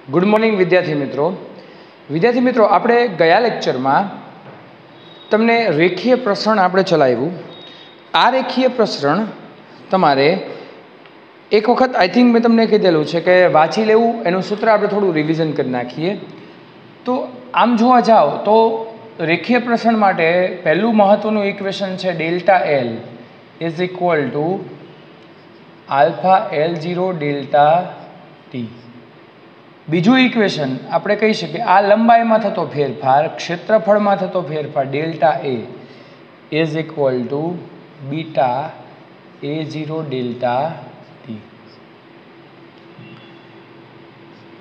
Good morning विद्यार्थी मित्रों આપણે ગયા લેક્ચરમાં તમને રેખીય પ્રસરણ આપણે ચલાવ્યું। આ રેખીય પ્રસરણ તમારે એક વખત આઈ થિંક મેં તમને કીધેલું છે કે વાંચી લેવું, એનું સૂત્ર આપણે થોડું રિવિઝન કરી નાખીએ। તો આમ જોવા જાઓ તો રેખીય પ્રસરણ માટે પહેલું મહત્વનું ઇક્વેશન છે delta L is equal to alpha L0 delta T. બીજું ઇક્વેશન આપણે કહી શકીએ આ લંબાઈમાં થતો ફેરફાર, ક્ષેત્રફળમાં થતો ફેરફાર delta A is equal two beta A0 delta T.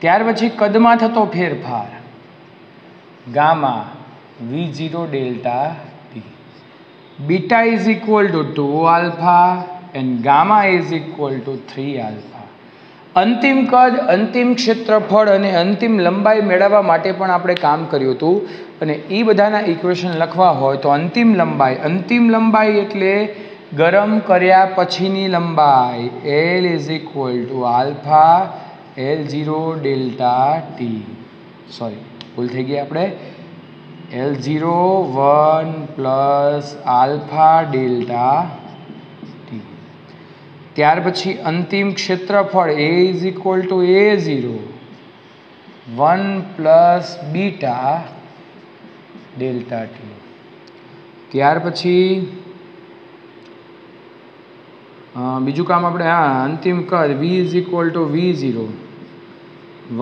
ત્યાર પછી કદમાં થતો ફેરફાર gamma V0 delta T. Beta is equal two 2 alpha and gamma is equal two 3 alpha. અંતિમ કદ, અંતિમ ક્ષેત્રફળ અને અંતિમ લંબાઈ મેળવવા માટે પણ આપણે કામ કર્યું હતું અને એ બધાના ઇક્વેશન લખવા હોય તો અંતિમ લંબાઈ એટલે ગરમ કર્યા પછીની લંબાઈ L is equal to alpha L0 delta T. Sorry, ભૂલ થઈ ગઈ, આપણે L0 1 plus alpha delta T. ત્યાર પછી અંતિમ ક્ષેત્રફળ A is equal two A0 1 plus beta delta T. ત્યાર પછી બીજું કામ આપણે અંતિમ કદ V is equal two V0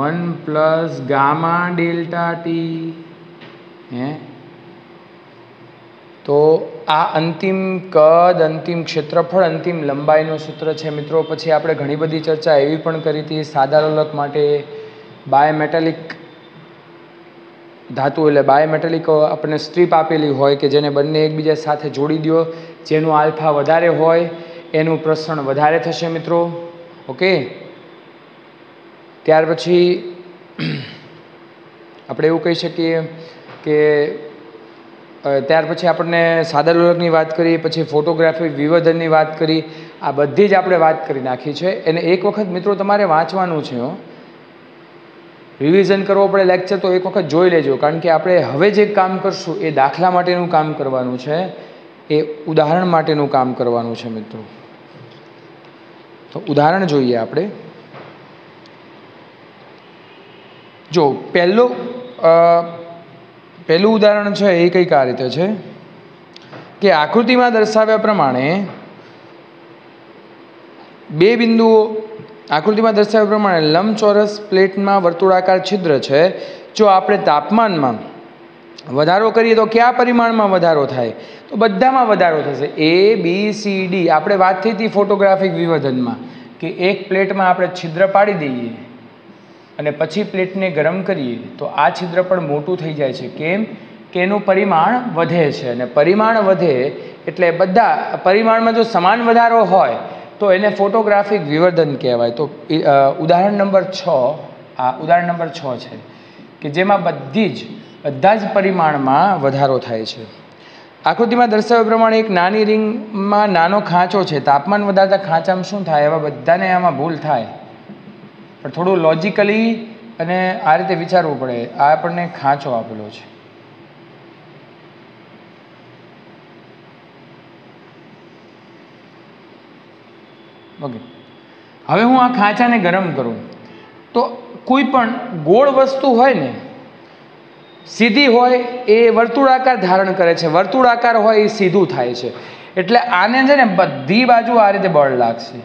1 plus gamma delta T. તો આ અંતિમ કદ, અંતિમ ક્ષેત્રફળ, અંતિમ લંબાઈનું સૂત્ર છે મિત્રો। પછી આપણે ઘણી બધી ચર્ચા એવી પણ કરી હતી સાદા લોલક માટે બાયોમેટાલિક ધાતુ એટલે બાયોમેટાલિક આપણને સ્ટ્રીપ આપેલી હોય કે જેને બંને એકબીજા સાથે જોડી દો, જેનું આલ્ફા વધારે હોય એનું પ્રસરણ વધારે થશે મિત્રો। ઓકે, ત્યાર પછી આપણે એવું કહી શકીએ કે ત્યાર પછી આપણને સાદા લોલકની વાત કરી, પછી ફોટોગ્રાફી વિવર્ધનની વાત કરી, આ બધી જ આપણે વાત કરી નાખી છે। એને એક વખત મિત્રો તમારે વાંચવાનું છે, રિવિઝન કરવો પડે લેક્ચર તો એક વખત જોઈ લેજો, કારણ કે આપણે હવે જે કામ કરશું એ દાખલા માટેનું કામ કરવાનું છે, એ ઉદાહરણ માટેનું કામ કરવાનું છે મિત્રો। તો ઉદાહરણ જોઈએ આપણે। જો પહેલું ઉદાહરણ છે એ કંઈક આ રીતે છે કે આકૃતિમાં દર્શાવ્યા પ્રમાણે બે બિંદુઓ, આકૃતિમાં દર્શાવ્યા પ્રમાણે લંબચોરસ પ્લેટમાં વર્તુળાકાર છિદ્ર છે। જો આપણે તાપમાનમાં વધારો કરીએ તો કયા પરિમાણમાં વધારો થાય? તો બધામાં વધારો થશે, ABCD। આપણે વાત થઈ હતી ફોટોગ્રાફિક વિવર્ધનમાં કે એક પ્લેટમાં આપણે છિદ્ર પાડી દઈએ અને પછી પ્લેટને ગરમ કરીએ તો આ છિદ્ર પણ મોટું થઈ જાય છે। કેમ કે એનું પરિમાણ વધે છે, અને પરિમાણ વધે એટલે બધા પરિમાણમાં જો સમાન વધારો હોય તો એને ફોટોગ્રાફિક વિવર્ધન કહેવાય। તો ઉદાહરણ નંબર 6 છે કે જેમાં બધા જ પરિમાણમાં વધારો થાય છે। આકૃતિમાં દર્શાવ્યા પ્રમાણે એક નાની રિંગમાં નાનો ખાંચો છે। તાપમાન વધારતા ખાંચામાં શું થાય? એવા બધાને આમાં ભૂલ થાય, પણ થોડું લોજિકલી અને આ રીતે વિચારવું પડે। આ આપણને ખાંચો આપેલો છે, ઓકે। હવે હું આ ખાંચાને ગરમ કરું તો કોઈ પણ ગોળ વસ્તુ હોય ને, સીધી હોય એ વર્તુળાકાર ધારણ કરે છે, વર્તુળાકાર હોય એ સીધું થાય છે। એટલે આને છે ને બધી બાજુ આ રીતે બળ લાગશે।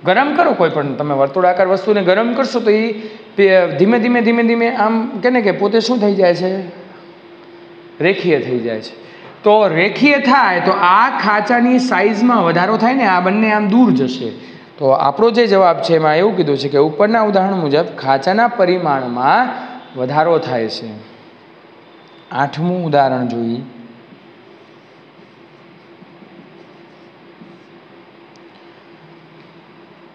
ગરમ કરો કોઈ પણ તમે વર્તુળાકાર વસ્તુને ગરમ કરશો તો એ ધીમે ધીમે આમ કે પોતે શું થઈ જાય છે? રેખીય થઈ જાય છે। તો રેખીય થાય તો આ ખાંચાની સાઈઝમાં વધારો થાય ને, આ બંને આમ દૂર જશે। તો આપણો જે જવાબ છે એમાં એવું કીધું છે કે ઉપરના ઉદાહરણ મુજબ ખાંચાના પરિમાણમાં વધારો થાય છે। 8મું ઉદાહરણ જોઈએ।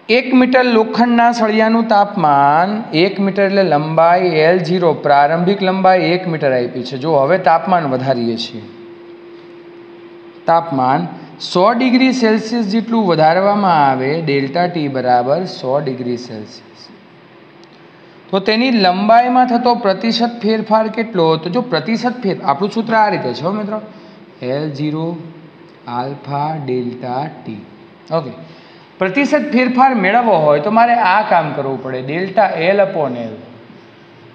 1 મીટર લોખંડના સળિયાનું તાપમાન 1 મીટર એટલે લંબાઈ L0, પ્રારંભિક લંબાઈ 1 મીટર આપી છે। જો હવે તાપમાન વધારીએ છીએ, તાપમાન 100 ડિગ્રી સેલ્સિયસ જેટલું વધારવામાં આવે ડેલ્ટા ટી બરાબર 100 ડિગ્રી સેલ્સિયસ, તો તેની લંબાઈમાં થતો પ્રતિશત ફેરફાર કેટલો? તો જો પ્રતિશત ફેર આપણું સૂત્ર આ રીતે છે મિત્રો, L0 alpha delta T. Okay, પ્રતિશત ફેરફાર મેળવવો હોય તો મારે આ કામ કરવું પડે, ડેલ્ટા L અપોન L.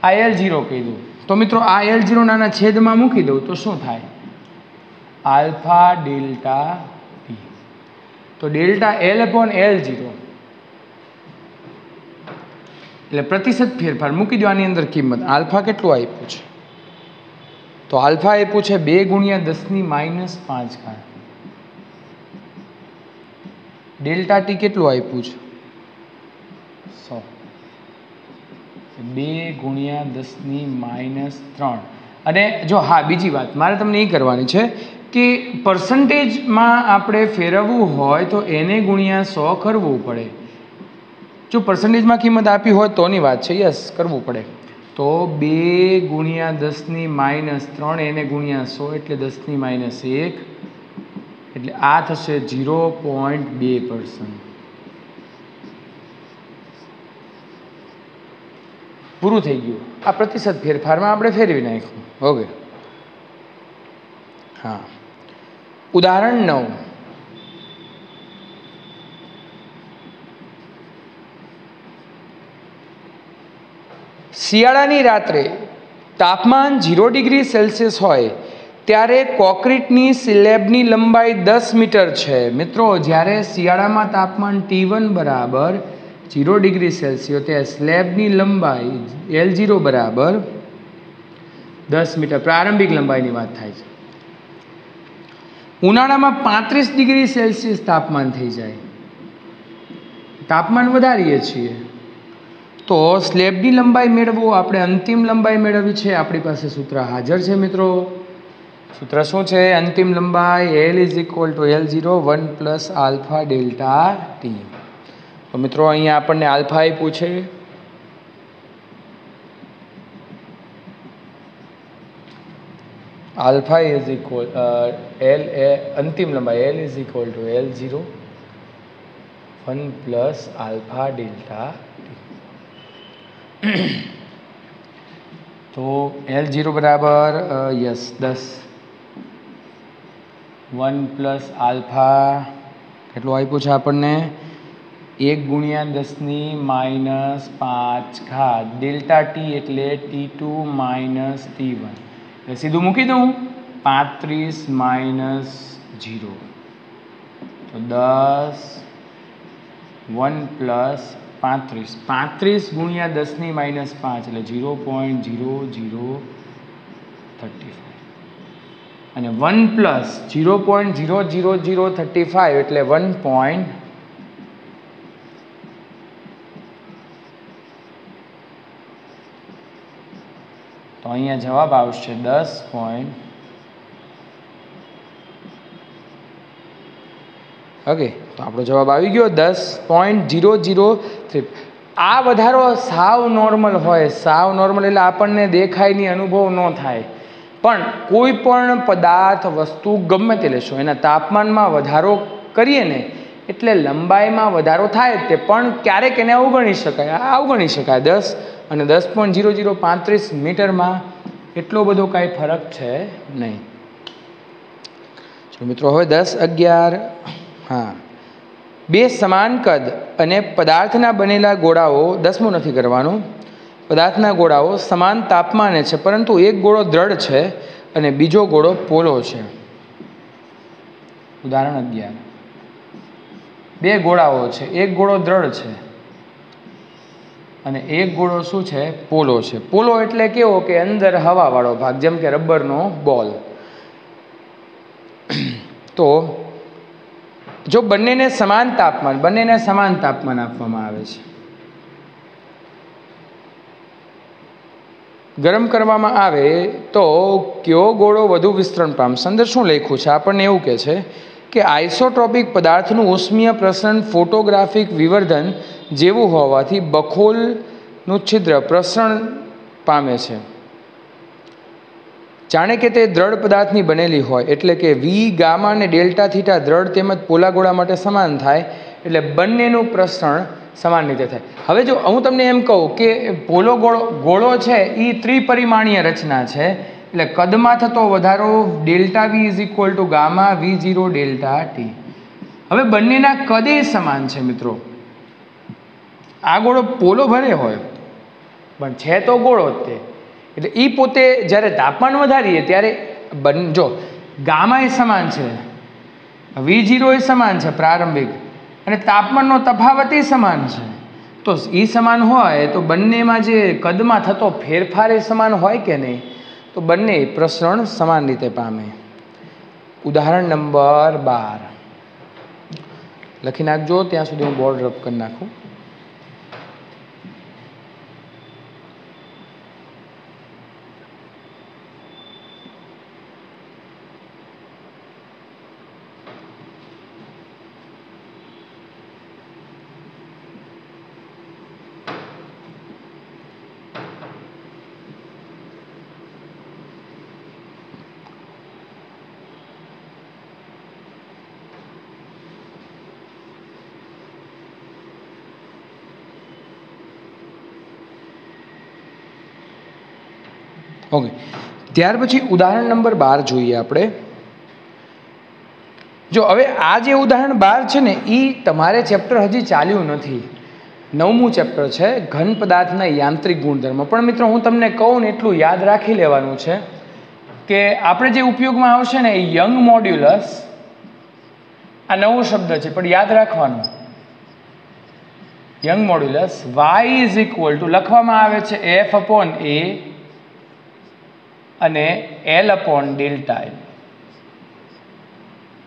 આ L0 કહી દઉં તો મિત્રો આ L0 નાના છેદમાં મૂકી દઉં તો શું થાય? Alpha delta T. તો ડેલ્ટા L અપોન L0 એટલે પ્રતિશત ફેરફાર મૂકી દો આની અંદર કિંમત. આલ્ફા કેટલું આપ્યું છે? તો આલ્ફા આપ્યું છે 2 ગુણ્યા 10⁻5 ઘાત. ડેલ્ટા ટી કેટલું આપ્યું છે? 100. 2 ગુણ્યા 10⁻3. અને જો હા બીજી વાત મારે તમને એ કરવાની છે કે પર્સન્ટેજમાં આપણે ફેરવવું હોય તો એને ગુણ્યા 100 કરવું પડે. જો પર્સન્ટેજમાં કિંમત આપી હોય તોની વાત છે, યસ કરવું પડે. તો 2 ગુણ્યા 10⁻3 એને ગુણ્યા 100 એટલે 10⁻1 એટલે આ થશે 0.2%. પૂરું થઈ ગયું. આ પ્રતિશત ફેરફારમાં આપણે ફેરવી નાખ્યું. ઓકે, હા. ઉદાહરણ 9. શિયાળાની રાત્રે તાપમાન 0 ડિગ્રી સેલ્સિયસ હોય ત્યારે કોન્ક્રીટની સ્લેબની લંબાઈ 10 મીટર છે. મિત્રો જ્યારે શિયાળામાં તાપમાન T1 બરાબર 0 ડિગ્રી સેલ્સિયસ ત્યારે સ્લેબની લંબાઈ L0 બરાબર 10 મીટર પ્રારંભિક લંબાઈની વાત થાય છે. ઉનાળામાં 35 ડિગ્રી સેલ્સિયસ તાપમાન થઈ જાય, તાપમાન વધારીએ છીએ તો સ્લેબની લંબાઈ મેળવો, આપણે અંતિમ લંબાઈ મેળવવી છે. આપણી પાસે સૂત્ર હાજર છે મિત્રો. સૂત્ર શું છે? અંતિમ લંબાઈ L = L0 1 + alpha delta T. તો મિત્રો અહીંયા આપણને આલ્ફા આપ્યું છે, આલ્ફા L અંતિમ લંબાઈ L = L0 1 + alpha delta T. તો L0 બરાબર યસ 10 1 + આલ્ફા કેટલું આપ્યું છે આપણને? 1 ગુણ્યા 10⁻5 ઘાત. ડેલ્ટા ટી એટલે T2 - T1 એટલે સીધું મૂકી દઉં 35 - 0 તો 10 1 + 35 ગુણ્યા 10⁻5 એટલે 0.0035 અને 1 + 0.00035 એટલે 1. તો અહીંયા જવાબ આવશે 10. ઓકે, તો આપણો જવાબ આવી ગયો 10.003. આ વધારો સાવ નોર્મલ હોય, સાવ નોર્મલ એટલે આપણને દેખાય નહીં, અનુભવ ન થાય. પણ કોઈ પણ પદાર્થ વસ્તુ ગમે તે લેશો એના તાપમાનમાં વધારો કરીએ ને એટલે લંબાઈમાં વધારો થાય તે, પણ ક્યારેક એને અવગણી શકાય. આ અવગણી શકાય 10 અને 10.0035 મીટરમાં એટલો બધો કાંઈ ફરક છે નહીં. ચલો મિત્રો હવે 10-11. હા, 2 સમાન કદ અને પદાર્થના બનેલા ગોળાઓ, 10મું નથી કરવાનું, પદાર્થના ગોળાઓ સમાન તાપમાને છે પરંતુ એક ગોળો દ્રઢ છે અને બીજો ગોળો પોલો છે. ઉદાહરણ 11. 2 ગોળાઓ છે, એક ગોળો દ્રઢ છે અને એક ગોળો શું છે? પોલો છે. પોલો એટલે કેવો કે અંદર હવાવાળો ભાગ, જેમ કે રબરનો બોલ. તો જો બંનેને સમાન તાપમાન આપવામાં આવે છે, ગરમ કરવામાં આવે તો કયો ગોળો વધુ વિસ્તરણ પામશે? અંદર શું લખ્યું છે? આપણને એવું કહે છે કે આઇસોટ્રોપિક પદાર્થનું ઉષ્મીય પ્રસરણ ફોટોગ્રાફિક વિવર્ધન જેવું હોવાથી બખોલનું છિદ્ર પ્રસરણ પામે છે. જાણે કે તે દ્રઢ પદાર્થની બનેલી હોય, એટલે કે વી ગામા અને ડેલ્ટા થીટા દ્રઢ તેમજ પોલા ગોળા માટે સમાન થાય, એટલે બંનેનું પ્રસરણ સમાન રીતે થાય. હવે જો હું તમને એમ કહું કે પોલો ગોળો છે એ ત્રિપરિમાણીય રચના છે, એટલે કદમાં થતો વધારો delta V is equal to gamma V zero delta T. હવે બંનેના કદે સમાન છે મિત્રો. આ ગોળો પોલો ભલે હોય પણ છે તો ગોળો જ તે, એટલે એ પોતે જ્યારે તાપમાન વધારીએ ત્યારે જો ગામા એ સમાન છે, વી ઝીરો એ સમાન છે પ્રારંભિક, અને તાપમાનનો તફાવત એ સમાન છે. તો એ સમાન હોય તો બંનેમાં જે કદમાં થતો ફેરફાર એ સમાન હોય કે નહીં, તો બંને પ્રસરણ સમાન રીતે પામે. ઉદાહરણ નંબર 12 લખી નાખજો, ત્યાં સુધી હું બોર્ડ રબ કરી નાખું. ઓકે, ત્યાર પછી ઉદાહરણ નંબર 12 જોઈએ આપણે. જો હવે આ જે ઉદાહરણ 12 છે ને એ તમારે ચેપ્ટર હજી ચાલ્યું નથી, 9મું ચેપ્ટર છે ઘન પદાર્થના યાંત્રિક ગુણધર્મ. પણ મિત્રો હું તમને કહું ને એટલું યાદ રાખી લેવાનું છે કે આપણે જે ઉપયોગમાં આવશે ને એ યંગ મોડ્યુલસ, આ નવો શબ્દ છે પણ યાદ રાખવાનું. Young modulus y is equal two લખવામાં આવે છે f અપોન a અને L અપોન ડેલ્ટા એલ.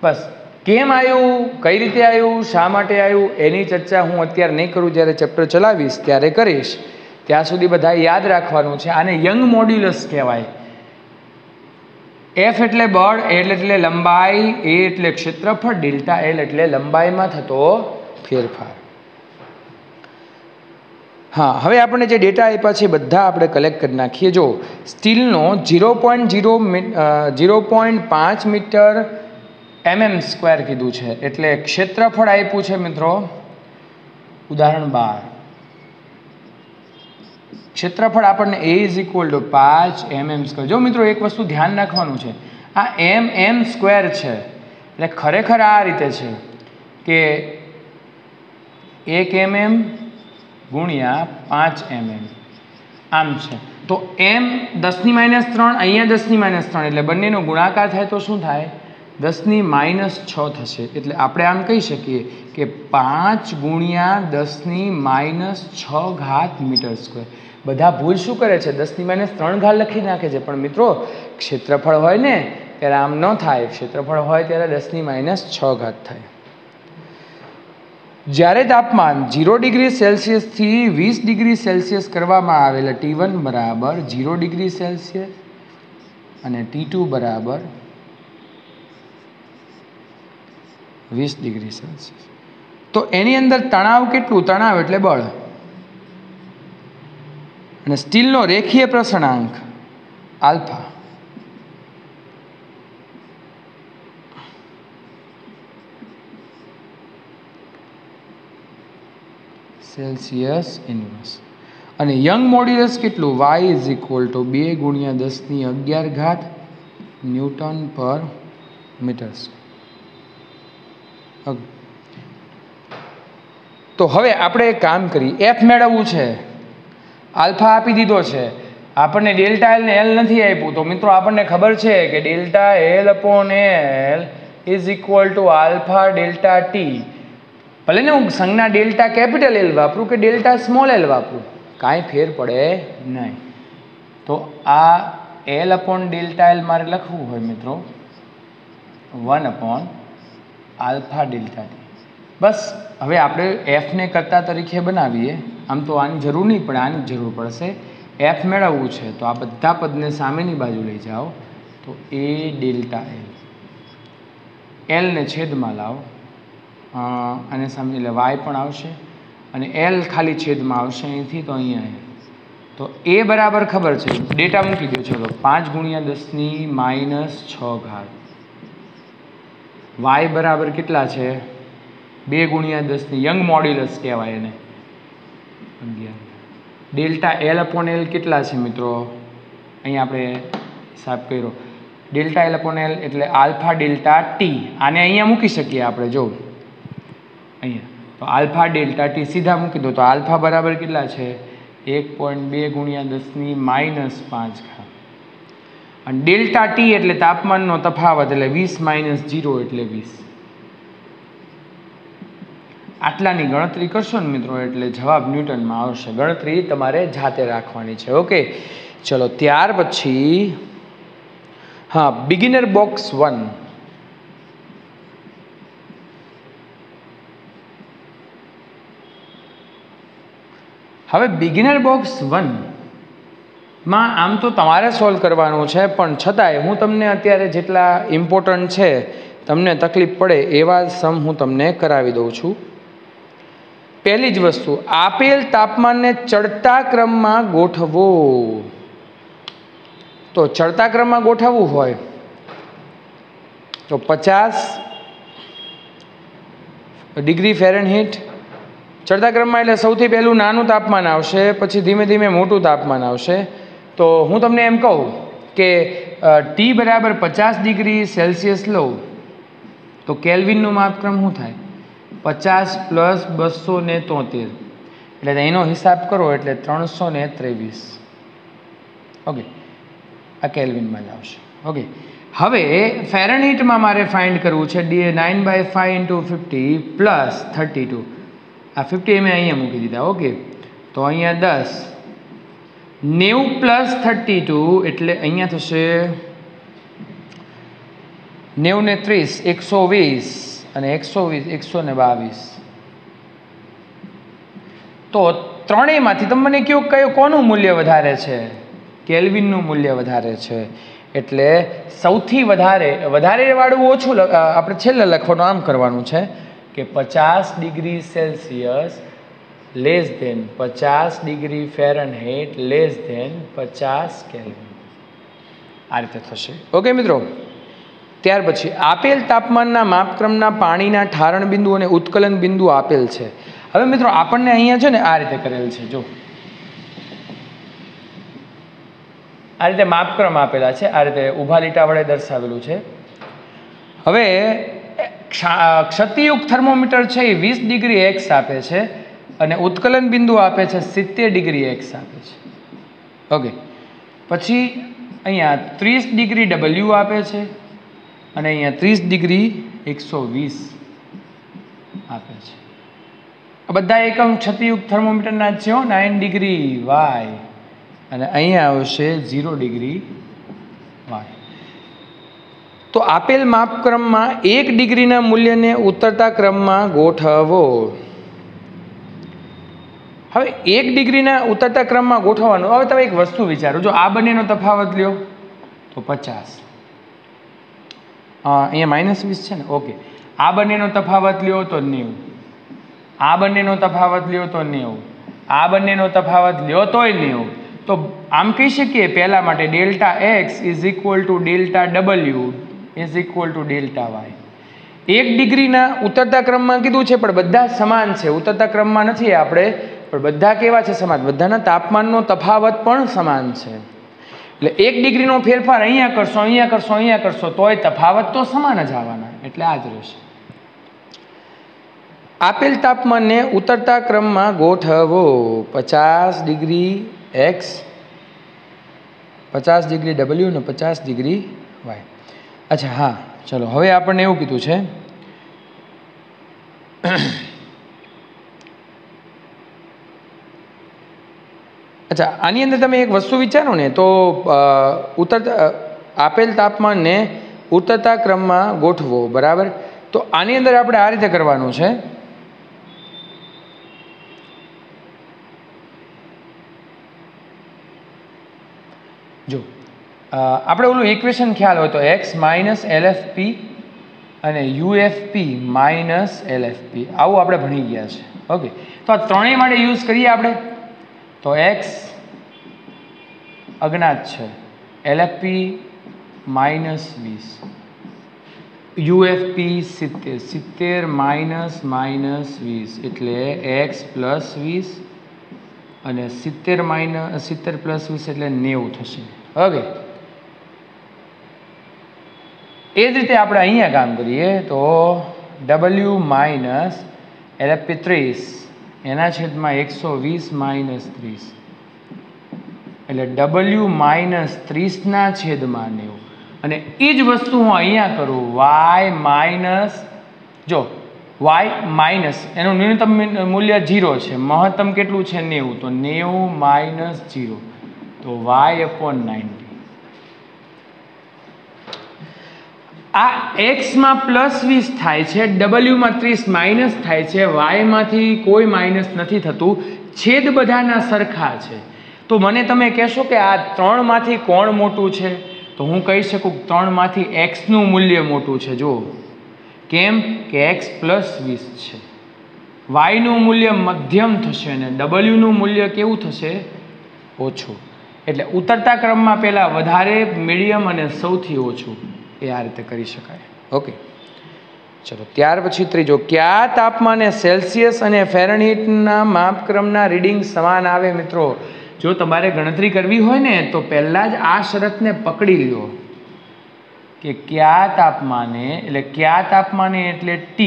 બસ કેમ આવ્યું, કઈ રીતે આવ્યું, શા માટે આવ્યું એની ચર્ચા હું અત્યારે નહીં કરું, જ્યારે ચેપ્ટર ચલાવીશ ત્યારે કરીશ. ત્યાં સુધી બધા યાદ રાખવાનું છે. આને યંગ મોડ્યુલસ કહેવાય. એફ એટલે બળ, એલ એટલે લંબાઈ, એ એટલે ક્ષેત્રફળ, ડેલ્ટા એલ એટલે લંબાઈમાં થતો ફેરફાર. હા, હવે આપણે જે ડેટા આપ્યા છે બધા આપણે કલેક્ટ કરી નાખીએ. જો સ્ટીલનો 0.5 મીટર mm² કીધું છે, એટલે ક્ષેત્રફળ આપ્યું છે મિત્રો. ઉદાહરણ 12 ક્ષેત્રફળ આપણને a is equal two 5 mm². જો મિત્રો એક વસ્તુ ધ્યાન રાખવાનું છે, આ mm² છે, એટલે ખરેખર આ રીતે છે કે 1 mm ગુણ્યા 5 mm આમ છે. તો m 10⁻3 અહીંયા 10⁻3, એટલે બંનેનો ગુણાકાર થાય તો શું થાય? 10⁻6 થશે. એટલે આપણે આમ કહી શકીએ કે 5 ગુણ્યા 10⁻6 મીટર². બધા ભૂલ શું કરે છે? 10⁻3 લખી નાખે છે. પણ મિત્રો ક્ષેત્રફળ હોય ને ત્યારે આમ ન થાય, ક્ષેત્રફળ હોય ત્યારે 10⁻6 થાય. જ્યારે તાપમાન 0 ડિગ્રી સેલ્સિયસથી 20 ડિગ્રી સેલ્સિયસ કરવામાં આવેલ T1 બરાબર 0 ડિગ્રી સેલ્સિયસ અને T2 બરાબર 20 ડિગ્રી સેલ્સિયસ, તો એની અંદર તણાવ કેટલું? તણાવ એટલે બળ. અને સ્ટીલનો રેખીય પ્રસરણાંક આલ્ફા સેલ્સિયસ ઇન્વર્સ. અને યંગ મોડ્યુલસ કેટલું? y ઇઝ ઇક્વલ ટુ 2 ગુણ્યા 10⁻11 ન્યૂટન પર મીટર². તો હવે આપણે એક કામ કરી, f મેળવવું છે. આલ્ફા આપી દીધો છે આપણને, ડેલ્ટા એલ ને એલ નથી આપ્યું. તો મિત્રો આપણને ખબર છે કે delta L upon L is equal to alpha delta T. ભલે ને હું સંજ્ઞા ડેલ્ટા કેપિટલ એલ વાપરું કે ડેલ્ટા સ્મોલ એલ વાપરું, કાંઈ ફેર પડે નહીં. તો આ એલ અપોન ડેલ્ટા એલ મારે લખવું હોય મિત્રો 1 અપોન આલ્ફા ડેલ્ટા ટી. બસ હવે આપણે એફને કરતા તરીકે બનાવીએ. આમ તો આની જરૂર નહીં પડે, આની જરૂર પડશે. એફ મેળવવું છે તો આ બધા પદને સામેની બાજુ લઈ જાઓ, તો એ ડેલ્ટા એલ, એલને છેદમાં લાવો અને સામે એટલે વાય પણ આવશે, અને એલ ખાલી છેદમાં આવશે અહીંથી, તો અહીંયા તો એ બરાબર ખબર છે, ડેટા મૂકી દો. ચલો 5 × 10⁻6 વાય બરાબર કેટલા છે? 2 × 10 યંગ મોડ્યુલસ કહેવાય એને 11. ડેલ્ટા L/L કેટલા છે મિત્રો? અહીં આપણે હિસાબ કર્યો. ડેલ્ટા L/L એટલે આલ્ફા ડેલ્ટા ટી. આને અહીંયા મૂકી શકીએ આપણે, જો અહીંયા તો આલ્ફા ડેલ્ટા ટી સીધા મૂકી દો. તો આલ્ફા બરાબર કેટલા છે? 1.2 × 10⁻5. અને ડેલ્ટા ટી એટલે તાપમાનનો તફાવત, એટલે 20 - 0 એટલે 20. આટલાની ગણતરી કરશો ને મિત્રો એટલે જવાબ ન્યૂટનમાં આવશે. ગણતરી તમારે જાતે રાખવાની છે. ઓકે, ચલો ત્યાર પછી હા, બિગિનર બોક્સ 1. હવે બિગિનર બોક્સ 1 માં આમ તો તમારે સોલ્વ કરવાનું છે, પણ છતાંય હું તમને અત્યારે જેટલા ઇમ્પોર્ટન્ટ છે, તમને તકલીફ પડે એવા સમ હું તમને કરાવી દઉં છું. પહેલી જ વસ્તુ, આપેલ તાપમાનને ચડતા ક્રમમાં ગોઠવો. તો ચડતા ક્રમમાં ગોઠવવું હોય તો 50 ડિગ્રી ફેરનહીટ ચડતા ક્રમમાં, એટલે સૌથી પહેલું નાનું તાપમાન આવશે, પછી ધીમે ધીમે મોટું તાપમાન આવશે. તો હું તમને એમ કહું કે ટી બરાબર 50 ડિગ્રી સેલ્સિયસ લઉં તો કેલ્વિનનું માપક્રમ શું થાય? 50 + 273, એટલે એનો હિસાબ કરો એટલે 323. ઓકે, આ કેલ્વિનમાં જ આવશે. ઓકે, હવે ફેરનહીટમાં મારે ફાઇન્ડ કરવું છે. 9/5 × 50 + 32. આ 50 મેં અહીંયા મૂકી દીધા. ઓકે, તો અહીંયા 10, 90 + 32 એટલે અહીંયા થશે 90 ને 30 120 અને 120 122. તો ત્રણેયમાંથી તમે મને કહો કોનું મૂલ્ય વધારે છે? કેલ્વિનનું મૂલ્ય વધારે છે. એટલે સૌથી વધારે વાળું ઓછું આપણે છેલ્લે લખવાનું આમ કરવાનું છે કે 50 degree Celsius less than 50 degree Fahrenheit less than 50 kelvin. આ રીતે થશે. ઓકે મિત્રો, ત્યાર પછી આપેલ તાપમાનના માપક્રમના પાણીના ઠારણ બિંદુ અને ઉત્કલન બિંદુ આપેલ છે. હવે મિત્રો આપણને અહીંયા છે ને આ રીતે કરેલ છે, જો આ રીતે માપક્રમ આપેલા છે, આ રીતે ઊભા લીટા વડે દર્શાવેલું છે. હવે ક્ષતિયુક્ત થર્મોમીટર છે એ 20 ડિગ્રી x આપે છે અને ઉત્કલન બિંદુ આપે છે 70 ડિગ્રી x આપે છે. ઓકે, પછી અહીંયા 30 ડિગ્રી w આપે છે અને અહીંયા 30 ડિગ્રી 120 આપે છે. આ બધા એકમ ક્ષતિયુક્ત થર્મોમીટરના જ છે. 9 ડિગ્રી y અને અહીંયા આવશે 0 ડિગ્રી y. તો આપેલ માપક્રમમાં 1 ડિગ્રીના મૂલ્યને ઉતરતા ક્રમમાં ગોઠવો. હવે 1 ડિગ્રીના ઉતરતા ક્રમમાં ગોઠવવાનું. હવે તમે એક વસ્તુ વિચારો, જો આ બંનેનો તફાવત લ્યો તો 50, અહીંયા -20 છે ને. ઓકે, આ બંનેનો તફાવત લ્યો તો 90, આ બંનેનો તફાવત લ્યો તો 90, આ બંનેનો તફાવત લ્યો તોય 90. તો આમ કહી શકીએ પહેલા માટે delta x = delta w = delta y. 1 ડિગ્રીના ઉતરતા ક્રમમાં કીધું છે, પણ બધા સમાન છે. ઉતરતા ક્રમમાં નથી આપણે, પણ બધા કેવા છે? સમાન. બધાના તાપમાનનો તફાવત પણ સમાન છે. એટલે 1 ડિગ્રીનો ફેરફાર અહીંયા કરશો, અહીંયા કરશો, અહીંયા કરશો, તોય તફાવત તો સમાન જ આવવાના. એટલે આ જ રહેશે. આપેલ તાપમાનને ઉતરતા ક્રમમાં ગોઠવો. 50 ડિગ્રી x, 50 ડિગ્રી w અને 50 ડિગ્રી y. અચ્છા, હા, ચલો હવે આપણને એવું કીધું છે અચ્છા, આની અંદર તમે એક વસ્તુ વિચારો ને, તો આપેલ તાપમાનને ઉતરતા ક્રમમાં ગોઠવો, બરાબર. તો આની અંદર આપણે આ રીતે કરવાનું છે. જો આપણે ઓલું ઇક્વેશન ખ્યાલ હોય તો x - LFP અને UFP - LFP આવું આપણે ભણી ગયા છે. ઓકે, તો આ ત્રણેય માટે યુઝ કરીએ આપણે. તો x અજ્ઞાત છે LFP -20, UFP 70, 70 -20 એટલે x + 20 અને 70 + 20 એટલે 90 થશે. ઓકે, એ જ રીતે આપણે અહીંયા કામ કરીએ તો W - LFP 30 એના છેદમાં 120 - 30 એટલે W - 30 ના છેદમાં 90. અને એ જ વસ્તુ હું અહીંયા કરું જો y માઇનસ એનું ન્યૂનતમ મૂલ્ય 0 છે, મહત્તમ કેટલું છે 90, તો 90 - 0 તો y/90. આ x માં +20 થાય છે, W માં 30 માઇનસ થાય છે, y માંથી કોઈ માઇનસ નથી થતું, છેદ બધાના સરખા છે. તો મને તમે કહેશો કે આ 3 માંથી કોણ મોટું છે? તો હું કહી શકું 3 માંથી x નું મૂલ્ય મોટું છે. જો કેમ કે x +20 છે, y નું મૂલ્ય મધ્યમ થશે અને W નું મૂલ્ય કેવું થશે? ઓછું. એટલે ઉતરતા ક્રમમાં પહેલા વધારે, મીડિયમ અને સૌથી ઓછું, એ આ રીતે કરી શકાય. ઓકે, ચલો ત્યાર પછી ત્રીજો, કયા તાપમાને સેલ્સિયસ અને ફેરનહીટના માપક્રમના રીડિંગ સમાન આવે? મિત્રો, જો તમારે ગણતરી કરવી હોય ને તો પહેલાં જ આ શરતને પકડી લ્યો કે કયા તાપમાને એટલે T,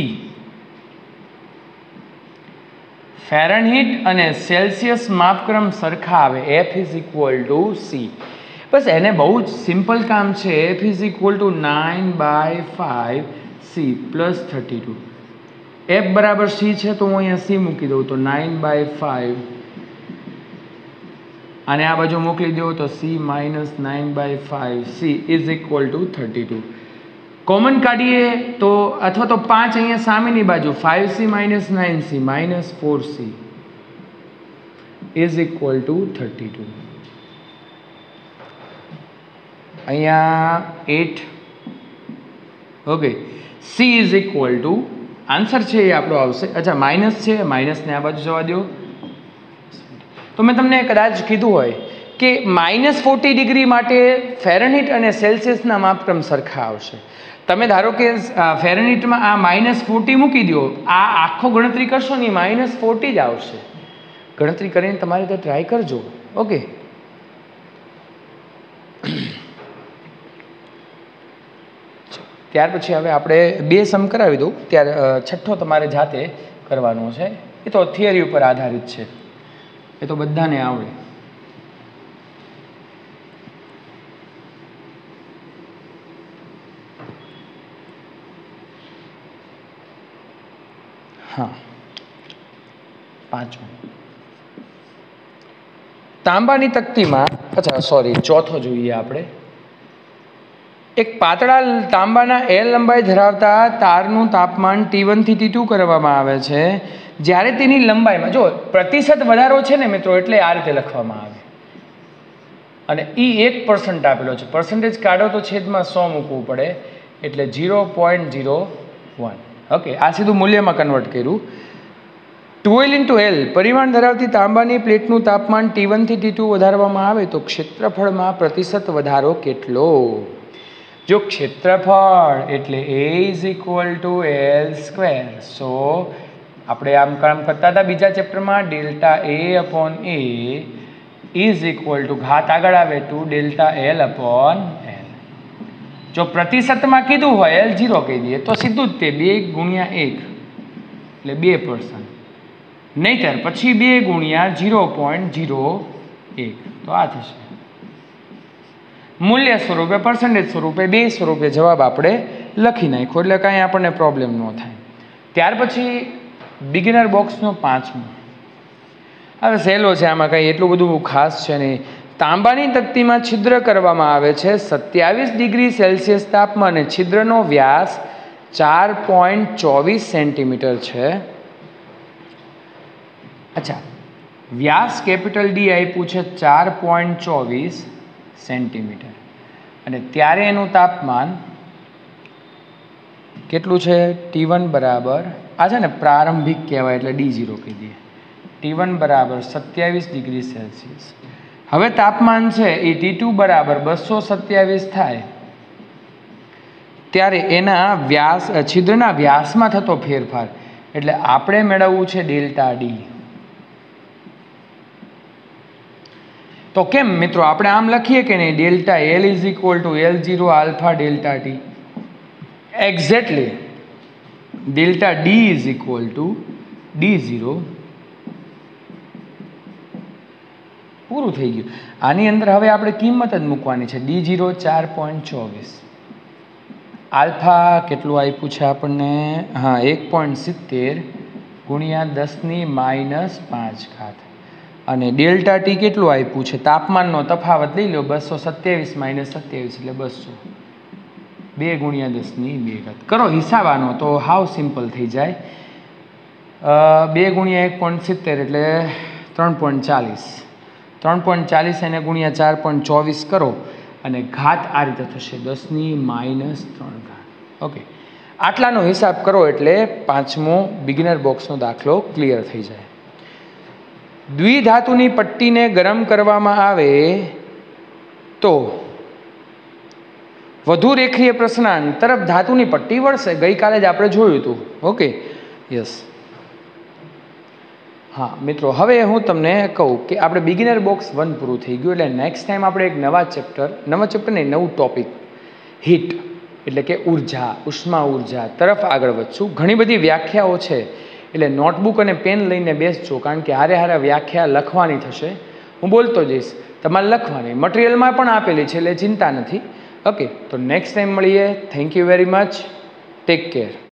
ફેરનહીટ અને સેલ્સિયસ માપક્રમ સરખા આવે, F = C. બસ એને બહુ જ સિમ્પલ કામ છે. F = 9/5 C + 32. F બરાબર C છે તો હું અહીંયા C મૂકી દઉં તો 9/5 અને આ બાજુ મોકલી દો તો C - 9/5 C = 32. કોમન કાઢીએ તો અથવા તો 5 અહીંયા સામેની બાજુ 5C - 9C -4C = 32. અહીંયા 8. ઓકે, C = આન્સર છે એ આપણો આવશે. અચ્છા, માઇનસ છે, માઇનસને આ બાજુ જવા દો. તો મેં તમને કદાચ કીધું હોય કે -40 ડિગ્રી માટે ફેરનહીટ અને સેલ્સિયસના માપક્રમ સરખા આવશે. તમે ધારો કે ફેરનહીટમાં આ -40 મૂકી દો, આ આખો ગણતરી કરશો ને -40 જ આવશે. ગણતરી કરીને તમારે તો ટ્રાય કરજો. ઓકે, ત્યાર પછી હવે આપણે 2 સમ કરાવી દઉં. ત્યારે છઠ્ઠો તમારે જાતે કરવાનો છે. એ તો થિયરી ઉપર આધારિત છે, એ તો બધાને આવડે. હા, 5. તાંબાની તકતીમાં, ચોથો જોઈએ આપણે. એક પાતળા તાંબાના L લંબાઈ ધરાવતા તારનું તાપમાન T1 થી T2 કરવામાં આવે છે. જ્યારે તેની લંબાઈમાં જો પ્રતિશત વધારો છે ને મિત્રો, એટલે આ રીતે લખવામાં આવે અને E 1% આપેલો છે. પર્સન્ટેજ કાઢો તો છેદમાં 100 મૂકવું પડે એટલે 0.01. ઓકે, આ સીધું મૂલ્યમાં કન્વર્ટ કર્યું. 12 × L પરિમાણ ધરાવતી તાંબાની પ્લેટનું તાપમાન T1 થી T2 વધારવામાં આવે તો ક્ષેત્રફળમાં પ્રતિશત વધારો કેટલો? જો ક્ષેત્રફળ એટલે A = L². સો આપણે આમ કામ કરતા હતા બીજા ચેપ્ટરમાં, ΔA/A ઘાત આગળ આવે 2ΔL/L. જો પ્રતિશતમાં કીધું હોય L0 કહી દઈએ તો સીધું જ તે 2 × 1 એટલે 2%, નહીંતર પછી 2 × 0.01 તો આ થશે. મૂલ્ય સ્વરૂપે, પર્સન્ટેજ સ્વરૂપે, 2 સ્વરૂપે જવાબ આપણે લખી નાખ્યો એટલે કાંઈ આપણને પ્રોબ્લેમ ન થાય. ત્યાર પછી બિગિનર બોક્સનો 5મો. હવે સહેલો છે, આમાં કંઈ એટલું બધું ખાસ છે નહીં. તાંબાની તકતીમાં છિદ્ર કરવામાં આવે છે 27 ડિગ્રી સેલ્સિયસ તાપમાને. છિદ્રનો વ્યાસ 4.24 સેન્ટીમીટર છે. અચ્છા, વ્યાસ કેપિટલ D આપ્યું છે 4.24 સેન્ટીમીટર અને ત્યારે એનું તાપમાન કેટલું છે? T1 બરાબર, આ છે ને પ્રારંભિક કહેવાય એટલે D0 કહી દઈએ. T1 બરાબર 27 ડિગ્રી સેલ્સિયસ. હવે તાપમાન છે એ T2 બરાબર 227 થાય ત્યારે એના વ્યાસ છિદ્રના વ્યાસમાં થતો ફેરફાર એટલે આપણે મેળવવું છે ડેલ્ટા ડી. તો કેમ મિત્રો આપણે આમ લખીએ કે નહીં, delta L is equal two L0 alpha delta T. Exactly delta D is equal two D0. પૂરું થઈ ગયું. આની અંદર હવે આપણે કિંમત જ મૂકવાની છે. D0 4.24, આલ્ફા કેટલું આપ્યું છે આપણને, હા 1.70 ગુણ્યા 10⁻⁵ અને ડેલ્ટા ટી કેટલું આપ્યું છે, તાપમાનનો તફાવત લઈ લો 227 - 27 એટલે 200, 2 ગુણ્યા 10⁻². કરો હિસાબ આનો તો હાવ સિમ્પલ થઈ જાય. 2 ગુણ્યા 1.70 એટલે 3.40, 3.40 એને ગુણ્યા 4.24 કરો અને ઘાત આ રીતે થશે 10⁻³ ઓકે. આટલાનો હિસાબ કરો એટલે 5મો બિગિનર બોક્સનો દાખલો ક્લિયર થઈ જાય. દ્વિધાતુની પટ્ટીને ગરમ કરવામાં આવે તો વધુ રેખીય પ્રસરણાંક તરફ ધાતુની પટ્ટી વળશે. ગઈકાલે જ આપણે જોયું હતું. Okay yes. હા મિત્રો, હવે હું તમને કહું કે આપણે બિગિનર બોક્સ 1 પૂરું થઈ ગયું એટલે નેક્સ્ટ ટાઈમ આપણે એક નવા ચેપ્ટર નહીં નવું ટોપિક હીટ એટલે કે ઉર્જા, ઉષ્મા ઉર્જા તરફ આગળ વધશું. ઘણી બધી વ્યાખ્યાઓ છે એટલે નોટબુક અને પેન લઈને બેસજો, કારણ કે હારે વ્યાખ્યા લખવાની થશે. હું બોલતો જઈશ, તમારે લખવાની મટીરિયલમાં પણ આપેલી છે એટલે ચિંતા નથી. ઓકે, તો નેક્સ્ટ ટાઈમ મળીએ. Thank you very much. Take care.